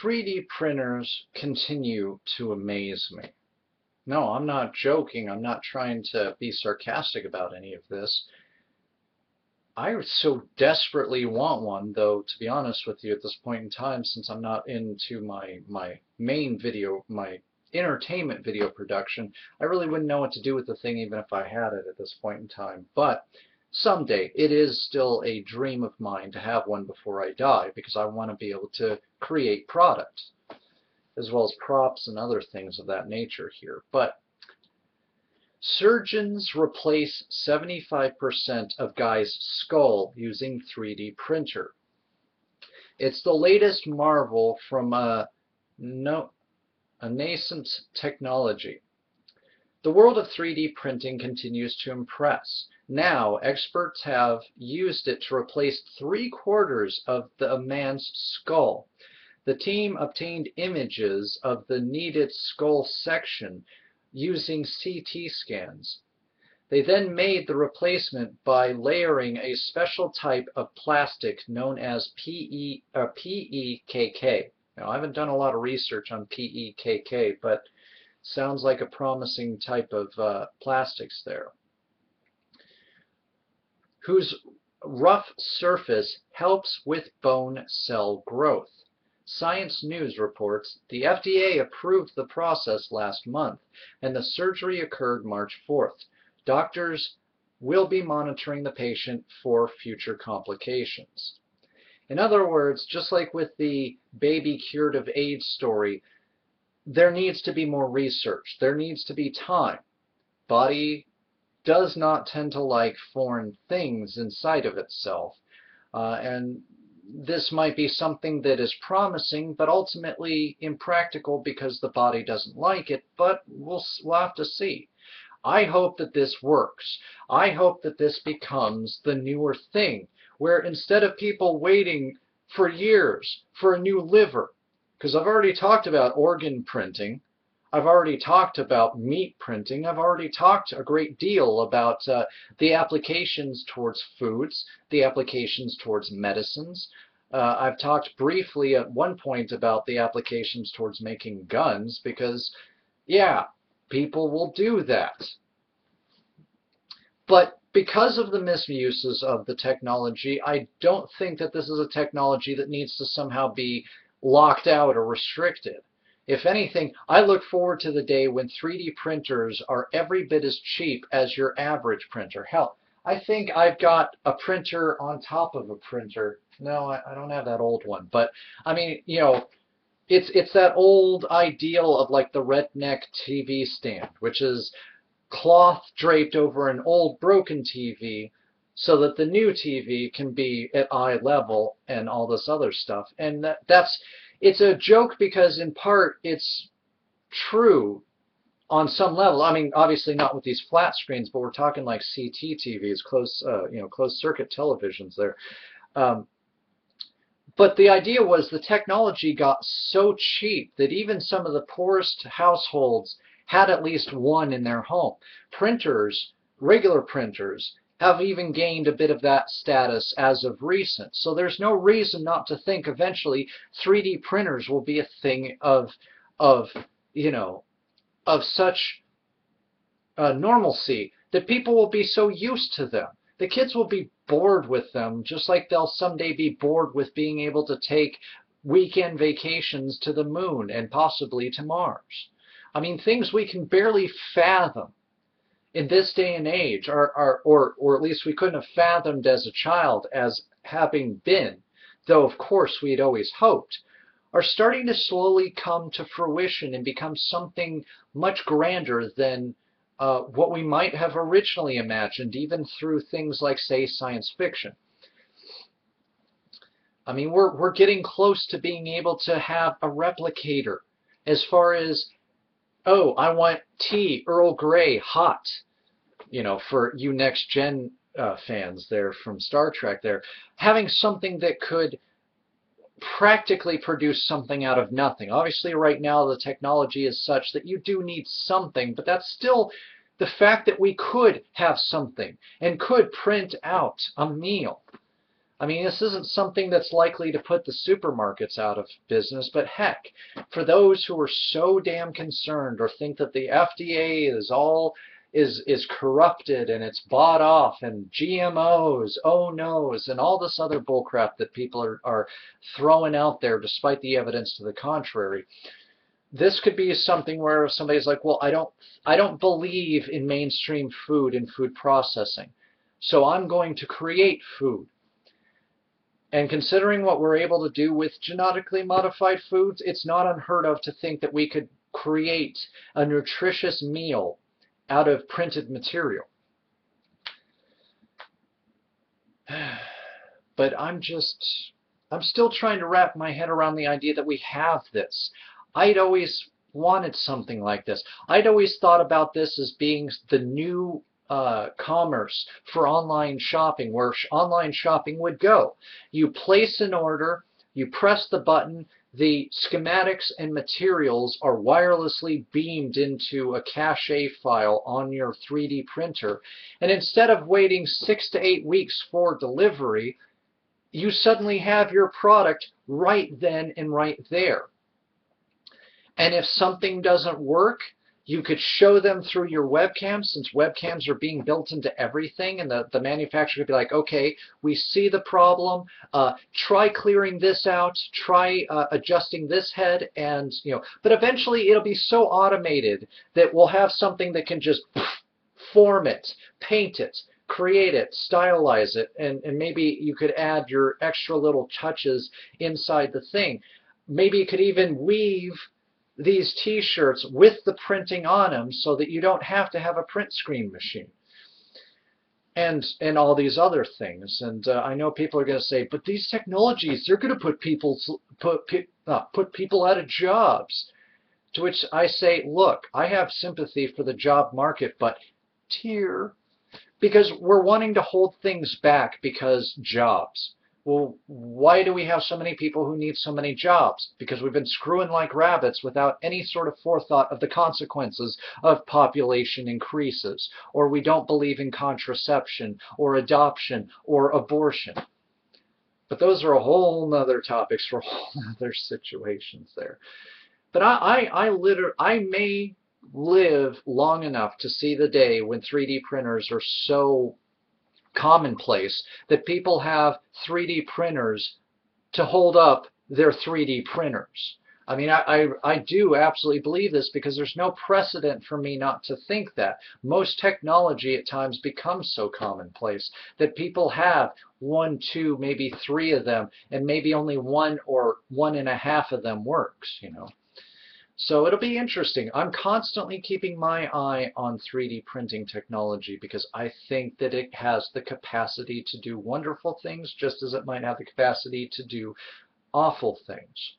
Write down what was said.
3D printers continue to amaze me. No, I'm not joking. I'm not trying to be sarcastic about any of this. I so desperately want one, though, to be honest with you, at this point in time, since I'm not into my main video, my entertainment video production, I really wouldn't know what to do with the thing even if I had it at this point in time. But someday, it is still a dream of mine to have one before I die, because I want to be able to create product, as well as props and other things of that nature here. But surgeons replace 75% of guys' skull using 3D printer. It's the latest marvel from a nascent technology. The world of 3D printing continues to impress. Now, experts have used it to replace 3/4 of a man's skull. The team obtained images of the needed skull section using CT scans. They then made the replacement by layering a special type of plastic known as PEKK. Now, I haven't done a lot of research on PEKK, but sounds like a promising type of plastics there, whose rough surface helps with bone cell growth. Science News reports the FDA approved the process last month, and the surgery occurred March 4th. Doctors will be monitoring the patient for future complications. In other words, just like with the baby cured of AIDS story, there needs to be more research. There needs to be time. Body does not tend to like foreign things inside of itself. And this might be something that is promising, but ultimately impractical because the body doesn't like it, but we'll have to see. I hope that this works. I hope that this becomes the newer thing, where instead of people waiting for years for a new liver, because I've already talked about organ printing, I've already talked about meat printing, I've already talked a great deal about the applications towards foods, the applications towards medicines. I've talked briefly at one point about the applications towards making guns, because, yeah, people will do that. But because of the misuses of the technology, I don't think that this is a technology that needs to somehow be locked out or restricted. If anything, I look forward to the day when 3D printers are every bit as cheap as your average printer. Hell, I think I've got a printer on top of a printer. No, I don't have that old one. But, I mean, you know, it's that old ideal of like the redneck TV stand, which is cloth draped over an old broken TV so that the new TV can be at eye level and all this other stuff. And it's a joke because in part it's true on some level. I mean, obviously not with these flat screens, but we're talking like CT TVs, closed circuit televisions there. But the idea was the technology got so cheap that even some of the poorest households had at least one in their home. Printers, regular printers, have even gained a bit of that status as of recent. So there's no reason not to think eventually 3D printers will be a thing of such normalcy that people will be so used to them. The kids will be bored with them, just like they'll someday be bored with being able to take weekend vacations to the moon and possibly to Mars. I mean, things we can barely fathom in this day and age, or at least we couldn't have fathomed as a child as having been, though of course we had always hoped, are starting to slowly come to fruition and become something much grander than what we might have originally imagined, even through things like, say, science fiction. I mean, we're getting close to being able to have a replicator as far as, oh, I want tea, Earl Grey, hot, for you Next Gen fans there from Star Trek there, having something that could practically produce something out of nothing. Obviously, right now, the technology is such that you do need something, but that's still the fact that we could have something and could print out a meal. I mean, this isn't something that's likely to put the supermarkets out of business, but heck, for those who are so damn concerned or think that the FDA is corrupted and it's bought off and GMOs, oh no's, and all this other bullcrap that people are throwing out there despite the evidence to the contrary. This could be something where somebody's like, well, I don't believe in mainstream food and food processing, so I'm going to create food. And considering what we're able to do with genetically modified foods, it's not unheard of to think that we could create a nutritious meal out of printed material. But I'm still trying to wrap my head around the idea that we have this. I'd always wanted something like this. I'd always thought about this as being the new commerce for online shopping, where online shopping would go. You place an order, you press the button, the schematics and materials are wirelessly beamed into a cache file on your 3D printer, and instead of waiting 6 to 8 weeks for delivery, you suddenly have your product right then and right there. And if something doesn't work, you could show them through your webcam, since webcams are being built into everything, and the manufacturer could be like, okay, we see the problem, try clearing this out, try adjusting this head, and, but eventually it'll be so automated that we'll have something that can just form it, paint it, create it, stylize it, and maybe you could add your extra little touches inside the thing. Maybe you could even weave these t-shirts with the printing on them so that you don't have to have a print screen machine, and all these other things. And I know people are going to say, but these technologies, they're going to put people out of jobs. To which I say, look, I have sympathy for the job market, but because we're wanting to hold things back because jobs. Well, why do we have so many people who need so many jobs? Because we've been screwing like rabbits without any sort of forethought of the consequences of population increases, or we don't believe in contraception, or adoption, or abortion. But those are a whole nother topics for whole other situations there. But I may live long enough to see the day when 3D printers are so commonplace that people have 3D printers to hold up their 3D printers. I mean, I do absolutely believe this, because there's no precedent for me not to think that. Most technology at times becomes so commonplace that people have 1, 2, maybe 3 of them, and maybe only 1 or 1.5 of them works, So it'll be interesting. I'm constantly keeping my eye on 3D printing technology, because I think that it has the capacity to do wonderful things, just as it might have the capacity to do awful things.